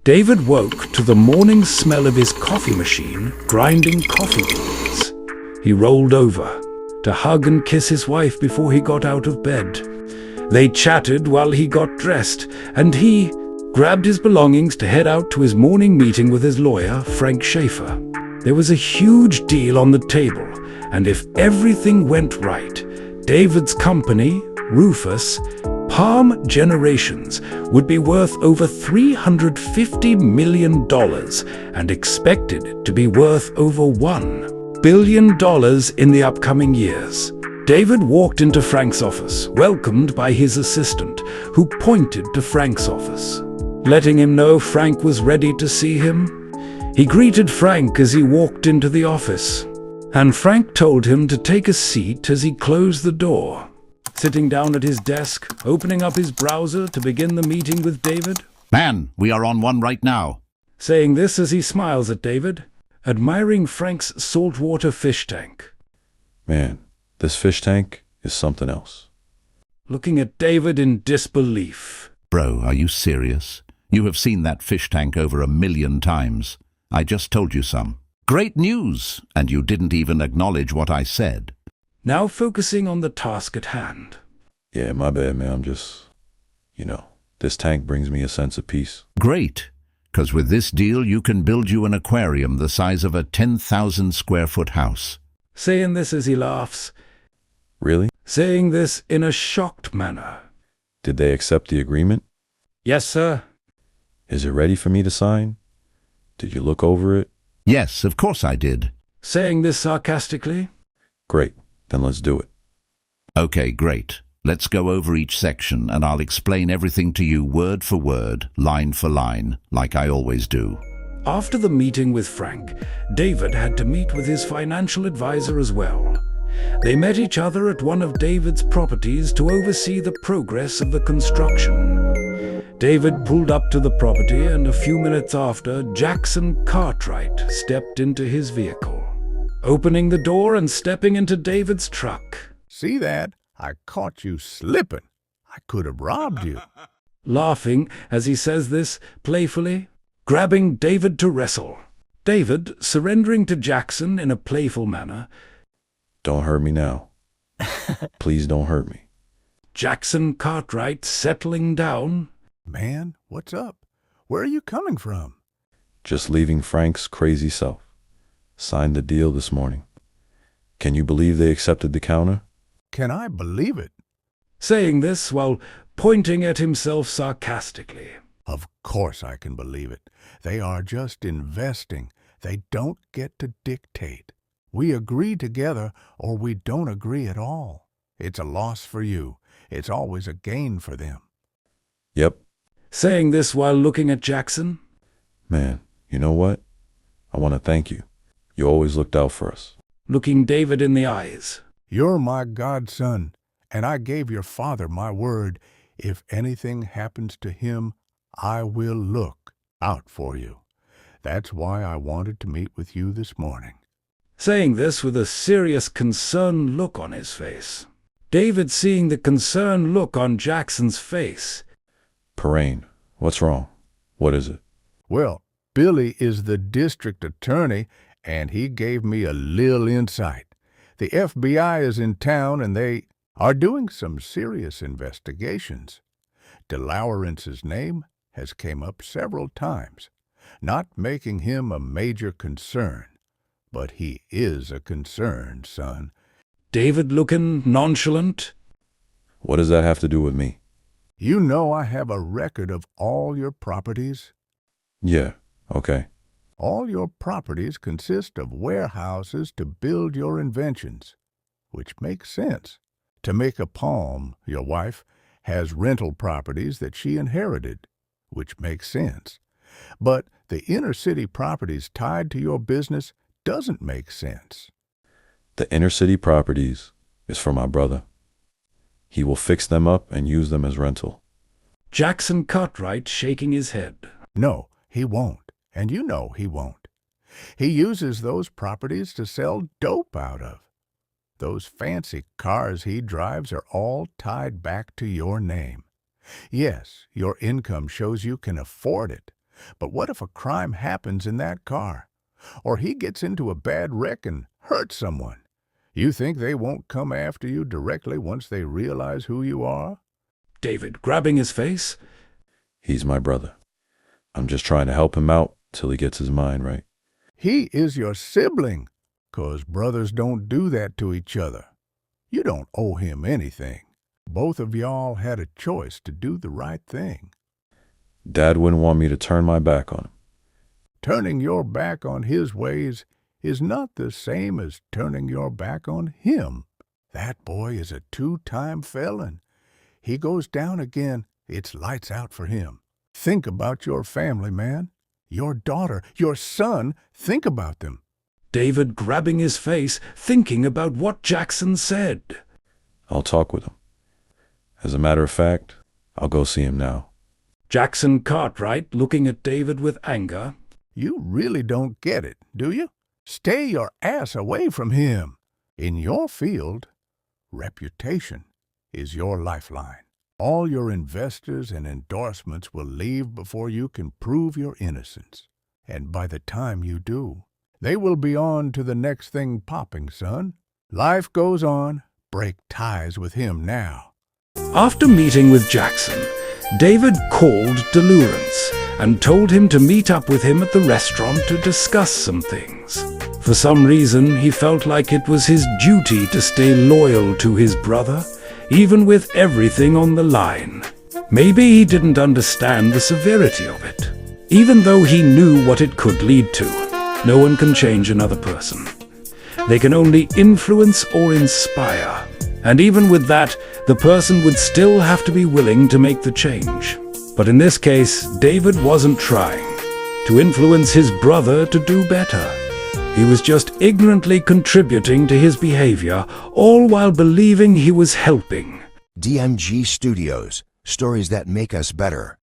David woke to the morning smell of his coffee machine grinding coffee beans. He rolled over to hug and kiss his wife before he got out of bed. They chatted while he got dressed, and he grabbed his belongings to head out to his morning meeting with his lawyer, Frank Schaefer. There was a huge deal on the table, and if everything went right, David's company, Rufus, Palm Generations, would be worth over $350 million and expected to be worth over $1 billion in the upcoming years. David walked into Frank's office, welcomed by his assistant, who pointed to Frank's office, letting him know Frank was ready to see him. He greeted Frank as he walked into the office, and Frank told him to take a seat as he closed the door. Sitting down at his desk, opening up his browser to begin the meeting with David. Man, we are on one right now. Saying this as he smiles at David, admiring Frank's saltwater fish tank. Man, this fish tank is something else. Looking at David in disbelief. Bro, are you serious? You have seen that fish tank over 1,000,000 times. I just told you some. Great news, and you didn't even acknowledge what I said. Now focusing on the task at hand. Yeah, my bad, man. I'm just, this tank brings me a sense of peace. Great, because with this deal you can build you an aquarium the size of a 10,000 square foot house. Saying this as he laughs. Really? Saying this in a shocked manner. Did they accept the agreement? Yes, sir. Is it ready for me to sign? Did you look over it? Yes, of course I did. Saying this sarcastically. Great, then let's do it. Okay, great. Let's go over each section and I'll explain everything to you word for word, line for line, like I always do. After the meeting with Frank, David had to meet with his financial advisor as well. They met each other at one of David's properties to oversee the progress of the construction. David pulled up to the property, and a few minutes after, Jackson Cartwright stepped into his vehicle, opening the door and stepping into David's truck. See that? I caught you slipping. I could have robbed you. Laughing as he says this playfully, grabbing David to wrestle. David surrendering to Jackson in a playful manner. Don't hurt me now. Please don't hurt me. Jackson Cartwright settling down. Man, what's up? Where are you coming from? Just leaving Frank's crazy self. Signed the deal this morning. Can you believe they accepted the counter? Can I believe it? Saying this while pointing at himself sarcastically. Of course I can believe it. They are just investing. They don't get to dictate. We agree together or we don't agree at all. It's a loss for you. It's always a gain for them. Yep. Saying this while looking at Jackson. Man, you know what? I want to thank you. You always looked out for us. Looking David in the eyes. You're my godson, and I gave your father my word. If anything happens to him, I will look out for you. That's why I wanted to meet with you this morning. Saying this with a serious concerned look on his face. David seeing the concerned look on Jackson's face. Parain, what's wrong? What is it? Well, Billy is the district attorney, and he gave me a little insight. The FBI is in town, and they are doing some serious investigations. DeLaurence's name has came up several times, not making him a major concern. But he is a concern, son. David looking nonchalant. What does that have to do with me? You know I have a record of all your properties. Yeah, okay. All your properties consist of warehouses to build your inventions, which makes sense. Tamika Palm, your wife, has rental properties that she inherited, which makes sense. But the inner city properties tied to your business doesn't make sense. The inner city properties is for my brother. He will fix them up and use them as rental. Jackson Cartwright shaking his head. No, he won't, and you know he won't. He uses those properties to sell dope out of. Those fancy cars he drives are all tied back to your name. Yes, your income shows you can afford it, But what if a crime happens in that car? Or he gets into a bad wreck and hurts someone? You think they won't come after you directly once they realize who you are? David, grabbing his face. He's my brother. I'm just trying to help him out till he gets his mind right. He is your sibling, 'cause brothers don't do that to each other. You don't owe him anything. Both of y'all had a choice to do the right thing. Dad wouldn't want me to turn my back on him. Turning your back on his ways is not the same as turning your back on him. That boy is a 2-time felon. He goes down again, it's lights out for him. Think about your family, man. Your daughter, your son, think about them. David, grabbing his face, thinking about what Jackson said. I'll talk with him. As a matter of fact, I'll go see him now. Jackson Cartwright, looking at David with anger. You really don't get it, do you? Stay your ass away from him. In your field, reputation is your lifeline. All your investors and endorsements will leave before you can prove your innocence. And by the time you do, they will be on to the next thing popping, son. Life goes on. Break ties with him now. After meeting with Jackson, David called DeLawrence and told him to meet up with him at the restaurant to discuss some things. For some reason, he felt like it was his duty to stay loyal to his brother, even with everything on the line. Maybe he didn't understand the severity of it, even though he knew what it could lead to. No one can change another person. They can only influence or inspire. And even with that, the person would still have to be willing to make the change. But in this case, David wasn't trying to influence his brother to do better. He was just ignorantly contributing to his behavior, all while believing he was helping. D.M.G Studios. Stories that make us better.